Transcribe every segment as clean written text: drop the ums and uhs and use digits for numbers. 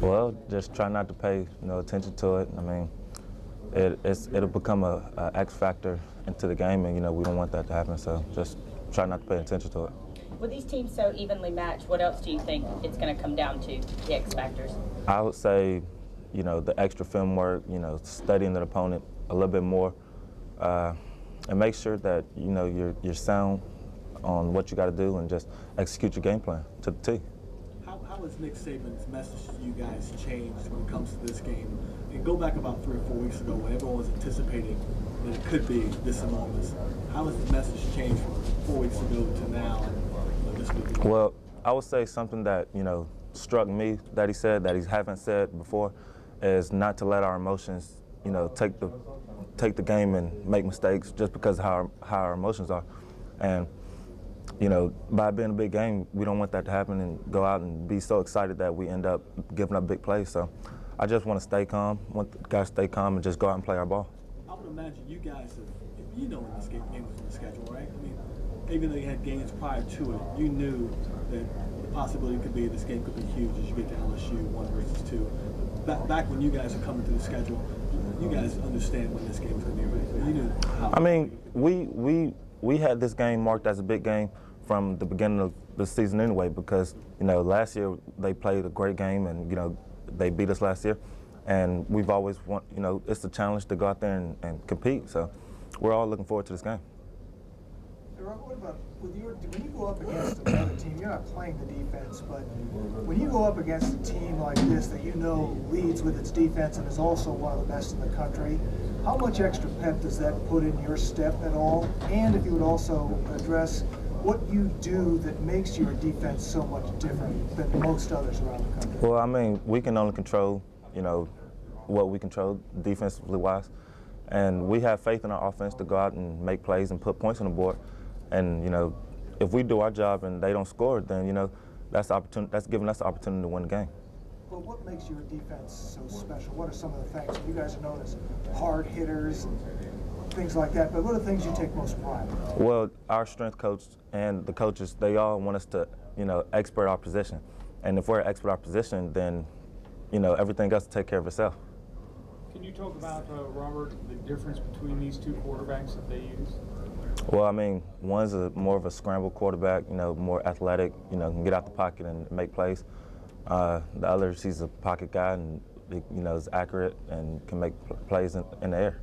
Well, just try not to pay attention to it. I mean, it'll become a X factor into the game, and we don't want that to happen. So just try not to pay attention to it. With these teams so evenly matched, what else do you think it's going to come down to, the X factors? I would say, the extra film work, studying the opponent a little bit more, and make sure that you're sound on what you got to do and just execute your game plan to the T. How has Nick Saban's message to you guys changed when it comes to this game? And go back about 3 or 4 weeks ago when everyone was anticipating that it could be this enormous. How has the message changed from 4 weeks ago to now and this week? Well, I would say something that struck me that he said that he haven't said before is not to let our emotions take the game and make mistakes just because of how our emotions are. And by being a big game, we don't want that to happen and go out and be so excited that we end up giving up big plays. So I just want to stay calm, want the guys to stay calm and just go out and play our ball. I would imagine you guys when this game was in the schedule, right? I mean, even though you had games prior to it, you knew that the possibility could be this game could be huge as you get to LSU 1 versus 2. Back when you guys are coming through the schedule, you guys understand when this game is going to be, right? You knew how. I mean, we had this game marked as a big game from the beginning of the season anyway, because last year they played a great game and they beat us last year, and we've always it's a challenge to go out there and compete. So we're all looking forward to this game. What about when you go up against another team? You're not playing the defense, but when you go up against a team like this that leads with its defense and is also one of the best in the country, how much extra pep does that put in your step at all? And if you would also address what you do that makes your defense so much different than most others around the country? Well, I mean, we can only control, what we control defensively wise, and we have faith in our offense to go out and make plays and put points on the board. And if we do our job and they don't score, then that's giving us the opportunity to win the game. Well, what makes your defense so special? What are some of the things? You guys are known as hard hitters and things like that, but what are the things you take most pride in? Well, our strength coach and the coaches, they all want us to, expert our position. And if we're expert our position, then, everything else will take care of itself. Can you talk about, Robert, the difference between these two quarterbacks that they use? Well, I mean, one's more of a scramble quarterback, more athletic, can get out the pocket and make plays. The other, he's a pocket guy and, is accurate and can make plays in the air.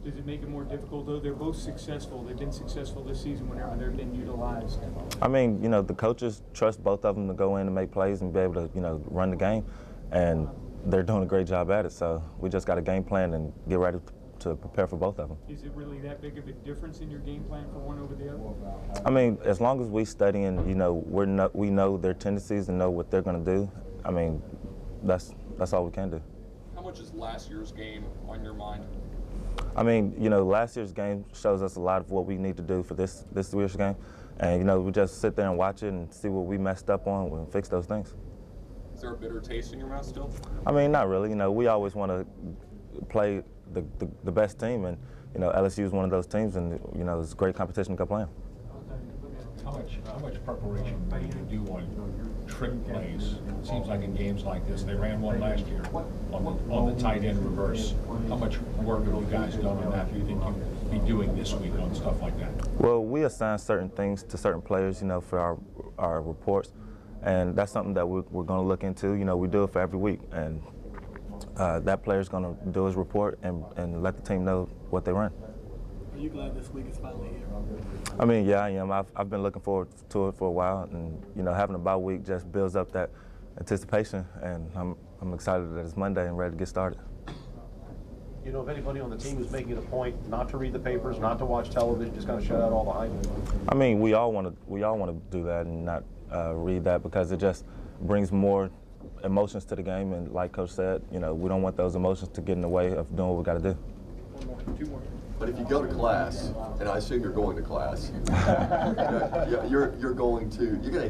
Does it make it more difficult, though? They're both successful. They've been successful this season whenever they've been utilized. I mean, the coaches trust both of them to go in and make plays and be able to, run the game, and they're doing a great job at it. So we just got a game plan and get ready to prepare for both of them. Is it really that big of a difference in your game plan for one over the other? I mean, as long as we study and, we know their tendencies and know what they're going to do, I mean, that's all we can do. How much is last year's game on your mind? I mean, last year's game shows us a lot of what we need to do for this year's game. And, we just sit there and watch it and see what we messed up on and fix those things. Is there a bitter taste in your mouth still? I mean, not really. We always want to play the best team, and, LSU is one of those teams, and, it's great competition to go play them. How much preparation do you do on trick plays? It seems like in games like this, they ran one last year on the tight end reverse. How much work have you guys done on that? Do you think you'll be doing this week on stuff like that? Well, we assign certain things to certain players, for our reports, and that's something that we're going to look into. We do it for every week, and that player's going to do his report and let the team know what they run. Are you glad this week is finally here? I mean, yeah, I am. I've been looking forward to it for a while, and having a bye week just builds up that anticipation, and I'm excited that it's Monday and ready to get started. If anybody on the team is making it a point not to read the papers, not to watch television, just kind of shut out all the hype? I mean, we all want to do that and not read that, because it just brings more emotions to the game, and like Coach said, we don't want those emotions to get in the way of doing what we got to do. One more, 2 more. But if you go to class, and I assume you're going to class, you're going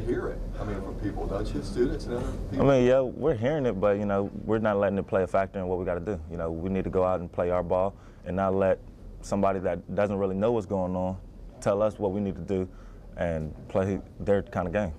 to hear it. I mean, from people, don't you, students and other people? I mean, yeah, we're hearing it, but we're not letting it play a factor in what we got to do. We need to go out and play our ball, and not let somebody that doesn't really know what's going on tell us what we need to do and play their kind of game.